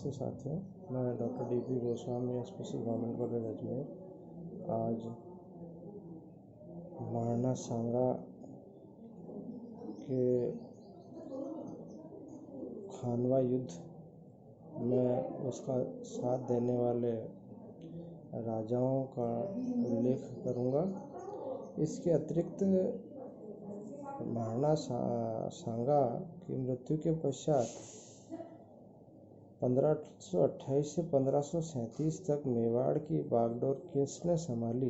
नमस्ते साथियों, मैं doctor D P. Goswami, SPC government college Ajmer. आज महाराणा सांगा के खानवा युद्ध में उसका साथ देने वाले राजाओं का उल्लेख करूंगा। इसके अतिरिक्त महाराणा सांगा की मृत्यु के पश्चात 1528 से 1537 तक मेवाड़ की बागडोर किसने संभाली,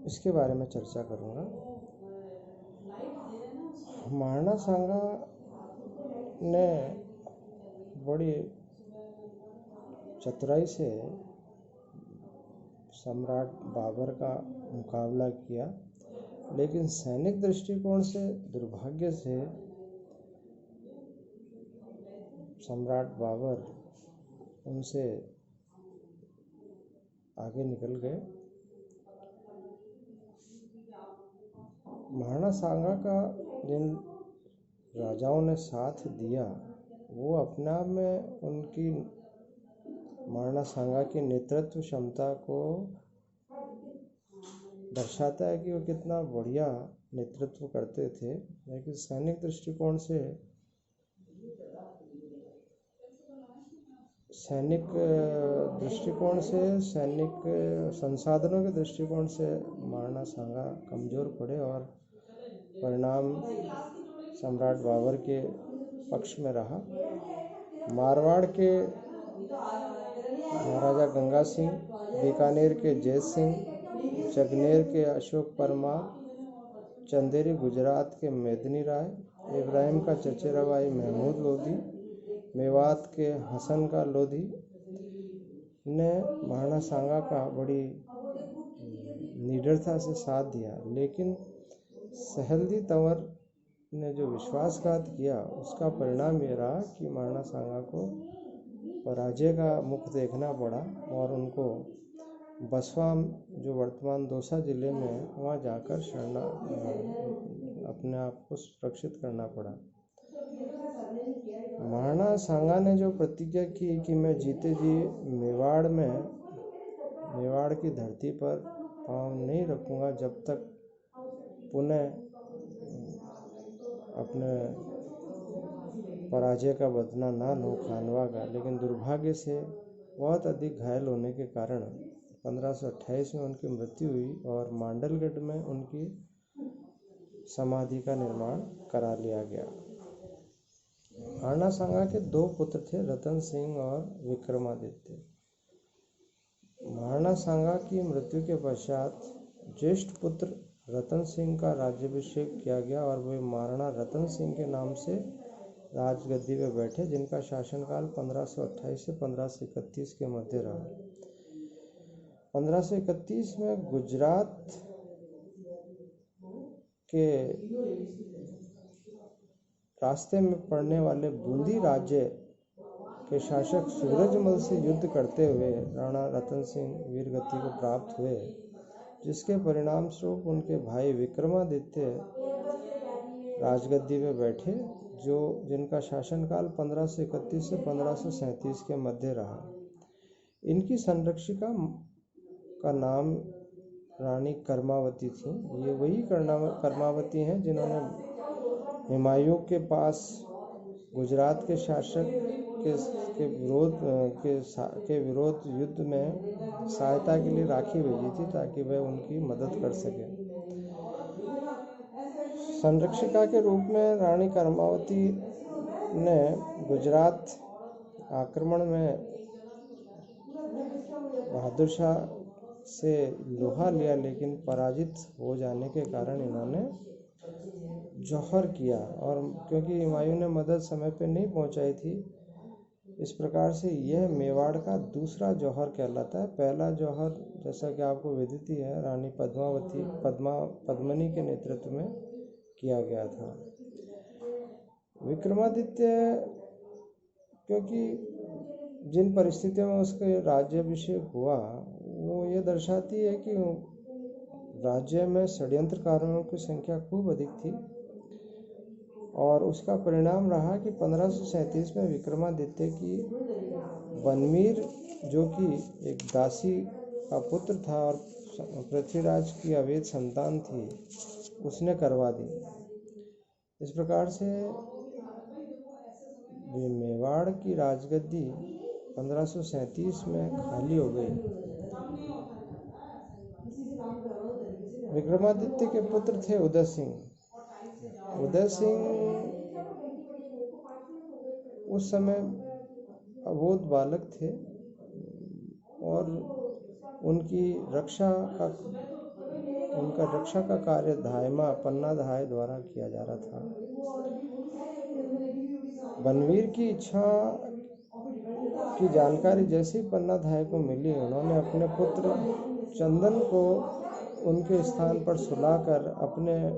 इसके बारे में चर्चा करूंगा। महाराणा सांगा ने बड़ी चतुराई से सम्राट बाबर का मुकाबला किया, लेकिन सैनिक दृष्टिकोण से दुर्भाग्य से सम्राट बाबर उनसे आगे निकल गए। महाराणा सांगा का जिन राजाओं ने साथ दिया वो अपने आप में उनकी महाराणा सांगा की नेतृत्व क्षमता को दर्शाता है कि वो कितना बढ़िया नेतृत्व करते थे। लेकिन सैनिक दृष्टिकोण से सैनिक संसाधनों के दृष्टिकोण से महाराणा सांगा कमज़ोर पड़े और परिणाम सम्राट बाबर के पक्ष में रहा। मारवाड़ के महाराजा गंगा सिंह, बीकानेर के जैत सिंह, जगनेर के अशोक परमार, चंदेरी गुजरात के मेदिनी राय, इब्राहिम का चचेरा भाई महमूद लोधी, मेवात के हसन का लोधी ने महाराणा सांगा का बड़ी निडरता से साथ दिया। लेकिन सहेलदी तंवर ने जो विश्वासघात किया उसका परिणाम ये रहा कि महाराणा सांगा को पराजय का मुख देखना पड़ा और उनको बसवा, जो वर्तमान दौसा जिले में, वहाँ जाकर अपने आप को सुरक्षित करना पड़ा। महाराणा सांगा ने जो प्रतिज्ञा की कि मैं जीते जी मेवाड़ की धरती पर पांव नहीं रखूंगा जब तक पुनः अपने पराजय का बदला ना लूं खानवा का, लेकिन दुर्भाग्य से बहुत अधिक घायल होने के कारण 1528 में उनकी मृत्यु हुई और मांडलगढ़ में उनकी समाधि का निर्माण करा लिया गया। महाराणा सांगा के दो पुत्र थे, रतन सिंह और विक्रमादित्य। महाराणा सांगा की मृत्यु के पश्चात ज्येष्ठ पुत्र रतन सिंह का राज्याभिषेक किया गया और वे महाराणा रतन सिंह के नाम से राजगद्दी पर बैठे, जिनका शासनकाल 1528 से 1531 के मध्य रहा। 1531 में गुजरात के रास्ते में पड़ने वाले बूंदी राज्य के शासक सूरजमल से युद्ध करते हुए राणा रतन सिंह वीरगति को प्राप्त हुए, जिसके परिणाम स्वरूप उनके भाई विक्रमादित्य राजगद्दी में बैठे, जिनका शासनकाल 1531 से 1537 के मध्य रहा। इनकी संरक्षिका का नाम रानी कर्मावती थी। ये वही कर्मावती हैं जिन्होंने हुमायूं के पास गुजरात के शासक के विरोध युद्ध में सहायता के लिए राखी भेजी थी ताकि वह उनकी मदद कर सके। संरक्षिका के रूप में रानी कर्मावती ने गुजरात आक्रमण में बहादुर शाह से लोहा लिया, लेकिन पराजित हो जाने के कारण इन्होंने जौहर किया, और क्योंकि हुमायूं ने मदद समय पर नहीं पहुंचाई थी, इस प्रकार से यह मेवाड़ का दूसरा जौहर कहलाता है। पहला जौहर, जैसा कि आपको विदित ही है, रानी पद्मनी के नेतृत्व में किया गया था। विक्रमादित्य, क्योंकि जिन परिस्थितियों में उसके राज्याभिषेक हुआ वो ये दर्शाती है कि राज्य में षड्यंत्रकारों की संख्या खूब अधिक थी। और उसका परिणाम रहा कि 1537 में विक्रमादित्य की बनवीर, जो कि एक दासी का पुत्र था और पृथ्वीराज की अवैध संतान थी, उसने करवा दी। इस प्रकार से मेवाड़ की राजगद्दी 1537 में खाली हो गई। विक्रमादित्य के पुत्र थे उदय सिंह। उदय सिंह उस समय अबोध बालक थे और उनका रक्षा का कार्य धायमा पन्ना धाय द्वारा किया जा रहा था। बनवीर की इच्छा की जानकारी जैसे ही पन्ना धाय को मिली, उन्होंने अपने पुत्र चंदन को उनके स्थान पर सुलाकर अपने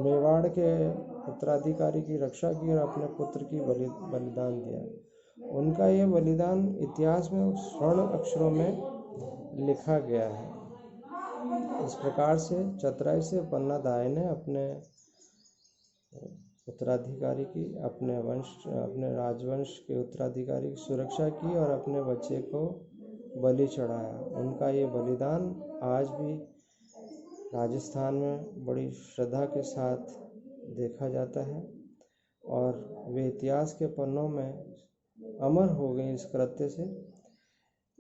मेवाड़ के उत्तराधिकारी की रक्षा की और अपने पुत्र की बलिदान दिया। उनका ये बलिदान इतिहास में स्वर्ण अक्षरों में लिखा गया है। इस प्रकार से चतुराई से पन्ना धाय ने अपने उत्तराधिकारी की, अपने राजवंश के उत्तराधिकारी की सुरक्षा की और अपने बच्चे को बलि चढ़ाया। उनका ये बलिदान आज भी राजस्थान में बड़ी श्रद्धा के साथ देखा जाता है और वे इतिहास के पन्नों में अमर हो गए इस कृत्य से।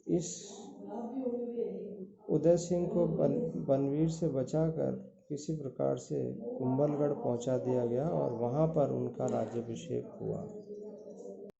इस उदय सिंह को बनवीर से बचाकर किसी प्रकार से कुंभलगढ़ पहुंचा दिया गया और वहां पर उनका राज्याभिषेक हुआ।